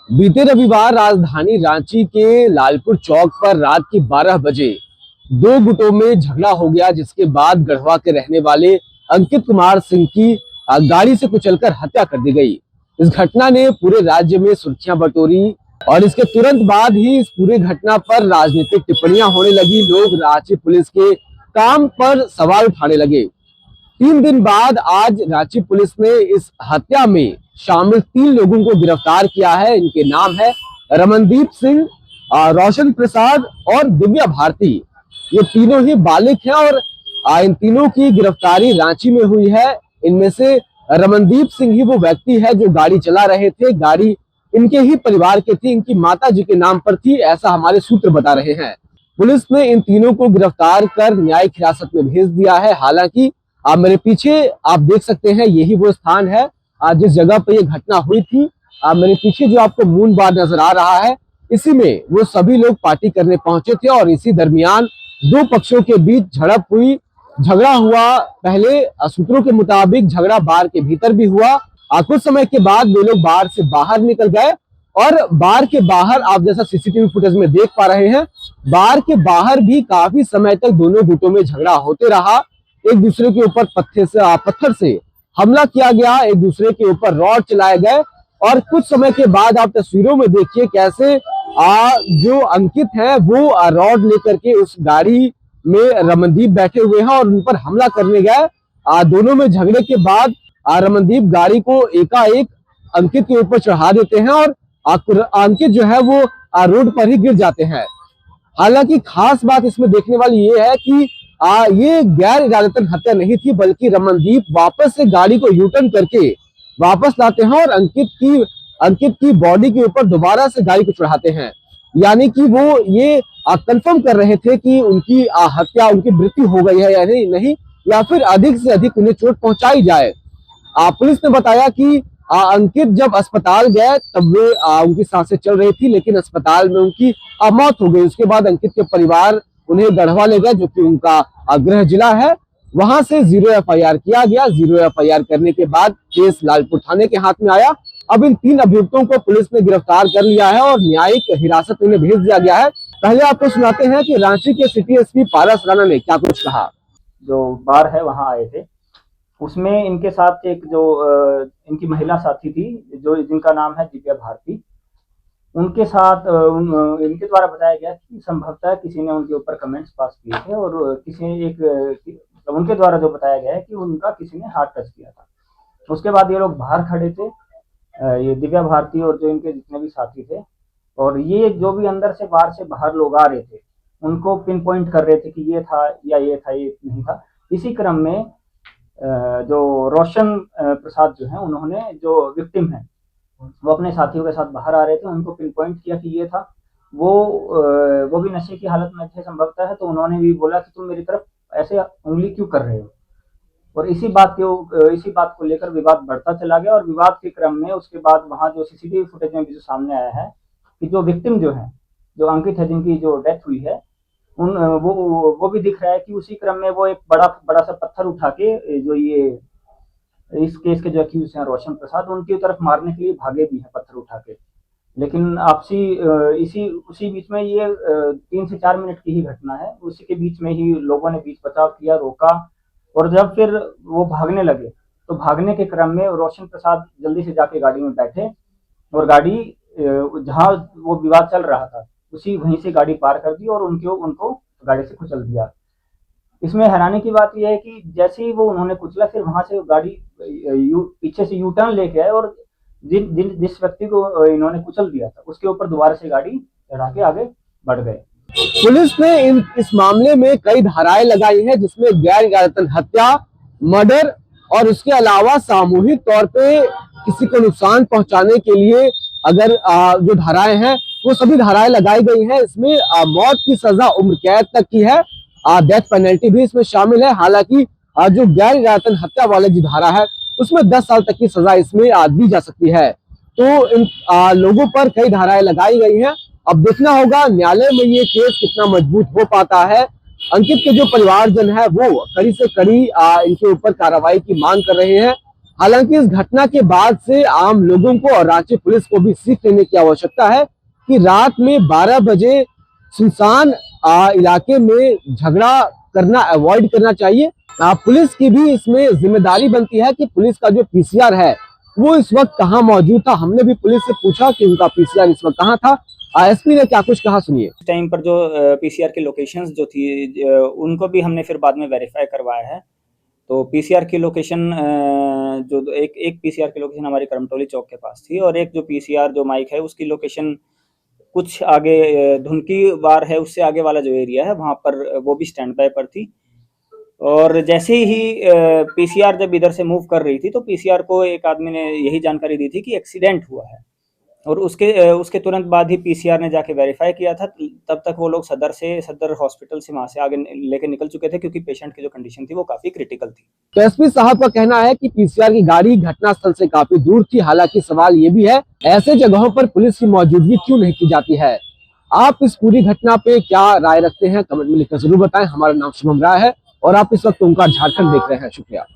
बीते रविवार राजधानी रांची के लालपुर चौक पर रात के 12 बजे दो गुटों में झगड़ा हो गया, जिसके बाद गढ़वा के रहने वाले अंकित कुमार सिंह की गाड़ी से कुचलकर हत्या कर दी गई। इस घटना ने पूरे राज्य में सुर्खियां बटोरी और इसके तुरंत बाद ही इस पूरे घटना पर राजनीतिक टिप्पणियां होने लगी। लोग रांची पुलिस के काम पर सवाल उठाने लगे। 3 दिन बाद आज रांची पुलिस ने इस हत्या में शामिल 3 लोगों को गिरफ्तार किया है। इनके नाम है रमनदीप सिंह, रोशन प्रसाद और दिव्या भारती। ये तीनों ही बालिग हैं और इन तीनों की गिरफ्तारी रांची में हुई है। इनमें से रमनदीप सिंह ही वो व्यक्ति है जो गाड़ी चला रहे थे। गाड़ी इनके ही परिवार के थी, इनकी माता जी के नाम पर थी, ऐसा हमारे सूत्र बता रहे हैं। पुलिस ने इन तीनों को गिरफ्तार कर न्यायिक हिरासत में भेज दिया है। हालांकि आप मेरे पीछे आप देख सकते हैं, यही वो स्थान है जिस जगह पर यह घटना हुई थी। मेरे पीछे जो आपको मून बार नजर आ रहा है, इसी में वो सभी लोग पार्टी करने पहुंचे थे और इसी दरमियान दो पक्षों के बीच झड़प हुई, झगड़ा हुआ। पहले सूत्रों के मुताबिक झगड़ा बार के भीतर भी हुआ। कुछ समय के बाद वे लोग बार से बाहर निकल गए और बार के बाहर आप जैसा सीसीटीवी फुटेज में देख पा रहे हैं, बार के बाहर भी काफी समय तक दोनों गुटों में झगड़ा होते रहा। एक दूसरे के ऊपर पत्थर से हमला किया गया, एक दूसरे के ऊपर रॉड चलाए गए और कुछ समय के बाद आप तस्वीरों में देखिए कैसे जो अंकित है वो रॉड लेकर के उस गाड़ी में रमनदीप बैठे हुए हैं और उन पर हमला करने गए। दोनों में झगड़े के बाद रमनदीप गाड़ी को एकाएक अंकित के ऊपर चढ़ा देते हैं और अंकित जो है वो रोड पर ही गिर जाते हैं। हालांकि खास बात इसमें देखने वाली ये है कि ये गैर इरादतन हत्या नहीं थी, बल्कि रमनदीप वापस से गाड़ी को यूटर्न करके वापस लाते हैं और अंकित की बॉडी के ऊपर दोबारा से गाड़ी को चढ़ाते हैं। यानी कि वो ये कंफर्म कर रहे थे कि उनकी हत्या, उनकी मृत्यु हो गई है या नहीं, या फिर अधिक से अधिक उन्हें चोट पहुंचाई जाए। पुलिस ने बताया कि अंकित जब अस्पताल गए तब वे उनकी सांसें चल रही थी, लेकिन अस्पताल में उनकी मौत हो गई। उसके बाद अंकित के परिवार उन्हें गढ़वा ले गए, जो कि उनका गृह जिला है। वहां से 0 एफआईआर किया गया। 0 एफआईआर करने के बाद केस लालपुर थाने के हाथ में आया। अब इन 3 अभियुक्तों को पुलिस ने गिरफ्तार कर लिया है और न्यायिक हिरासत में उन्हें भेज दिया गया है। पहले आपको सुनाते हैं कि रांची के सिटी एसपी पारस राणा ने क्या कुछ कहा। जो बार है वहां आए थे, उसमें इनके साथ एक जो इनकी महिला साथी थी, जो जिनका नाम है दिव्या भारती। उनके साथ इनके द्वारा बताया गया कि संभवतः किसी ने उनके ऊपर कमेंट्स पास किए थे और उनके द्वारा जो बताया गया है कि उनका किसी ने हाथ टच किया था। उसके बाद ये लोग बाहर खड़े थे, ये दिव्या भारती और जो इनके जितने भी साथी थे, और ये जो भी अंदर से बाहर से बाहर लोग आ रहे थे उनको पिन पॉइंट कर रहे थे कि ये था या ये था, ये नहीं था। इसी क्रम में जो रोशन प्रसाद जो है, उन्होंने जो विक्टिम है वो अपने साथियों के साथ बाहर आ रहे थे, उनको पिन पॉइंट किया कि ये था। वो भी नशे की हालत में थे संभवतः है, तो उन्होंने भी बोला कि तुम मेरी तरफ ऐसे उंगली क्यों कर रहे हो। और इसी बात को लेकर विवाद बढ़ता चला गया और विवाद के क्रम में उसके बाद वहां जो सीसीटीवी फुटेज में भी जो सामने आया है कि जो विक्टिम जो है, जो अंकित है, जिनकी जो डेथ हुई है, वो भी दिख रहा है कि उसी क्रम में वो एक बड़ा सा पत्थर उठा के जो ये इस केस के जो अक्यूज हैं रोशन प्रसाद, उनकी तरफ मारने के लिए भागे भी हैं पत्थर उठा के। लेकिन आपसी उसी बीच में ये 3 से 4 मिनट की ही घटना है। उसी के बीच में ही लोगों ने बीच बचाव किया, रोका, और जब फिर वो भागने लगे तो भागने के क्रम में रोशन प्रसाद जल्दी से जाके गाड़ी में बैठे और गाड़ी जहाँ वो विवाद चल रहा था उसी वहीं से गाड़ी पार कर दी और उनको गाड़ी से कुचल दिया। इसमें हैरानी की बात यह है कि जैसे ही वो उन्होंने कुचला, फिर वहां से गाड़ी पीछे से यू टर्न लेके आए और जिस व्यक्ति को इन्होंने कुचल दिया था उसके ऊपर दोबारा से गाड़ी चढ़ा के आगे बढ़ गए। पुलिस ने इस मामले में कई धाराएं लगाई हैं, जिसमें गैर इरादतन हत्या, मर्डर और उसके अलावा सामूहिक तौर पे किसी को नुकसान पहुंचाने के लिए अगर जो धाराएं हैं वो सभी धाराएं लगाई गई हैं। इसमें मौत की सजा उम्र कैद तक की है, डेथ पेनल्टी भी इसमें शामिल है। हालांकि जो गैर इरादतन हत्या वाले जो धारा है उसमें 10 साल तक की सजा इसमें दी जा सकती है। तो इन लोगों पर कई धाराएं लगाई गई हैं। अब देखना होगा न्यायालय में ये केस कितना मजबूत हो पाता है। अंकित के जो परिवारजन है वो कड़ी से कड़ी इनके ऊपर कार्रवाई की मांग कर रहे हैं। हालांकि इस घटना के बाद से आम लोगों को और रांची पुलिस को भी सीख लेने की आवश्यकता है कि रात में 12 बजे सुनसान इलाके में झगड़ा करना अवॉइड करना चाहिए। पुलिस की भी इसमें जिम्मेदारी बनती है कि पुलिस का जो पीसीआर है वो इस वक्त कहाँ मौजूद था। हमने भी पुलिस से पूछा कि उनका पीसीआर इस वक्त कहाँ था। एसपी ने क्या कुछ कहा, सुनिए। इस टाइम पर जो पीसीआर की लोकेशंस जो थी उनको भी हमने फिर बाद में वेरीफाई करवाया है। तो पीसीआर की लोकेशन जो एक पीसीआर की लोकेशन हमारी करमटोली चौक के पास थी और एक जो पीसीआर जो माइक है उसकी लोकेशन कुछ आगे धुनकी बार है, उससे आगे वाला जो एरिया है वहाँ पर वो भी स्टैंड बाय पर थी। और जैसे ही पीसीआर जब इधर से मूव कर रही थी तो पीसीआर को एक आदमी ने यही जानकारी दी थी कि एक्सीडेंट हुआ है और उसके तुरंत बाद ही पीसीआर ने जाके वेरीफाई किया था। तब तक वो लोग सदर हॉस्पिटल से वहां से आगे लेके निकल चुके थे क्योंकि पेशेंट की जो कंडीशन थी वो काफी क्रिटिकल थी। तो एसपी साहब का कहना है कि पीसीआर की गाड़ी घटनास्थल से काफी दूर थी। हालांकि सवाल ये भी है, ऐसे जगहों पर पुलिस की मौजूदगी क्यों नहीं की जाती है। आप इस पूरी घटना पे क्या राय रखते हैं, कमेंट में लिखकर जरूर बताएं। हमारा नाम शुभम राय है और आप इस वक्त ओंकार झारखंड देख रहे हैं। शुक्रिया।